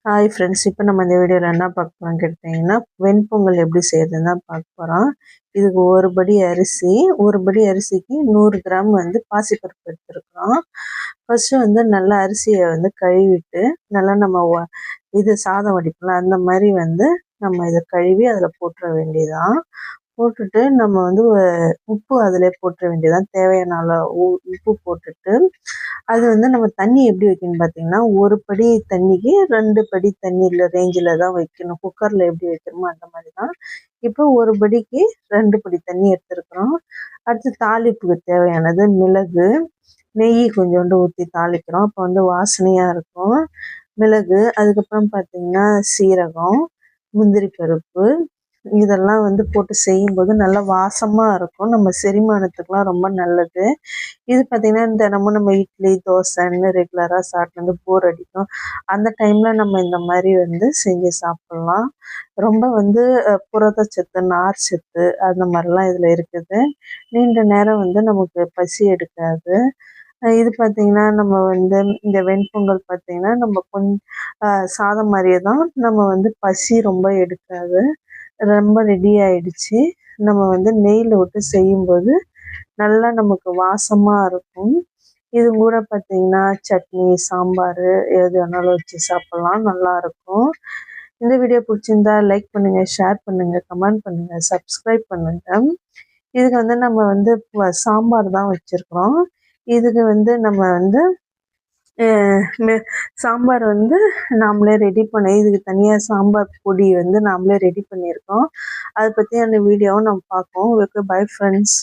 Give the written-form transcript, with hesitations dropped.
Hi friends, இப்போ நம்ம இந்த வீடியோவில் என்ன பார்க்க போகிறோம்னு கேட்டிங்கன்னா, வெண்பொங்கல் எப்படி செய்யறதுன்னு தான் பார்க்க போகிறோம். இதுக்கு ஒரு படி அரிசிக்கு 100 கிராம் வந்து பாசிப்பருப்பு எடுத்துருக்குறோம். ஃபஸ்ட்டு வந்து நல்லா அரிசியை வந்து கழுவிட்டு நல்லா நம்ம இது சாதம் வடிப்போம்ல அந்த மாதிரி வந்து நம்ம இதை கழுவி அதில் போட்டுற வேண்டியதான். போட்டுட்டு நம்ம வந்து உப்பு அதிலே போட்டுற வேண்டியதான். தேவையான அளவு உப்பு போட்டுட்டு அது வந்து நம்ம தண்ணி எப்படி வைக்கணும்னு பார்த்தீங்கன்னா, ஒரு படி தண்ணிக்கு 2 படி தண்ணீர்ல ரேஞ்சில் தான் வைக்கணும். குக்கரில் எப்படி வைக்கிறோமோ அந்த மாதிரி தான். இப்போ ஒரு படிக்கு 2 படி தண்ணி எடுத்துருக்குறோம். அடுத்து தாளிப்புக்கு தேவையானது மிளகு, நெய் கொஞ்சோண்டு ஊற்றி தாளிக்கிறோம். அப்போ வந்து வாசனையாக இருக்கும். மிளகு, அதுக்கப்புறம் பார்த்தீங்கன்னா சீரகம், முந்திரி பருப்பு, இதெல்லாம் வந்து போட்டு செய்யும்போது நல்லா வாசமாக இருக்கும். நம்ம செரிமானத்துக்குலாம் ரொம்ப நல்லது. இது பார்த்தீங்கன்னா தினமும் நம்ம இட்லி தோசைன்னு ரெகுலராக சாப்பிட்டு வந்து போர் அடிக்கும். அந்த டைமில் நம்ம இந்த மாதிரி வந்து செஞ்சு சாப்பிட்லாம். ரொம்ப வந்து புரதச்சத்து, நார் சத்து அந்த மாதிரிலாம் இதில் இருக்குது. நீண்ட நேரம் வந்து நமக்கு பசி எடுக்காது. இது பார்த்திங்கன்னா நம்ம வந்து இந்த வெண்பொங்கல் பார்த்திங்கன்னா நம்ம சாதம் மாதிரியே தான். நம்ம வந்து பசி ரொம்ப எடுக்காது. ரொம்ப ரெடி ஆயிடுச்சு. நம்ம வந்து நெய்யில் விட்டு செய்யும்போது நல்லா நமக்கு வாசமாக இருக்கும். இது கூட பார்த்தீங்கன்னா சட்னி, சாம்பார் எது வேணாலும் வச்சு சாப்பிட்லாம், நல்லாயிருக்கும். இந்த வீடியோ பிடிச்சிருந்தா லைக் பண்ணுங்கள், ஷேர் பண்ணுங்கள், கமெண்ட் பண்ணுங்கள், சப்ஸ்கிரைப் பண்ணுங்கள். இதுக்கு வந்து நம்ம வந்து சாம்பார் தான் வச்சுருக்குறோம். இதுக்கு வந்து நம்ம வந்து சாம்பார் வந்து நாமளே ரெடி இதுக்கு தனியாக சாம்பார் பொடி வந்து நாமளே ரெடி பண்ணியிருக்கோம். அதை பற்றி அந்த வீடியோவும் நம்ம பார்ப்போம். Okay, bye friends.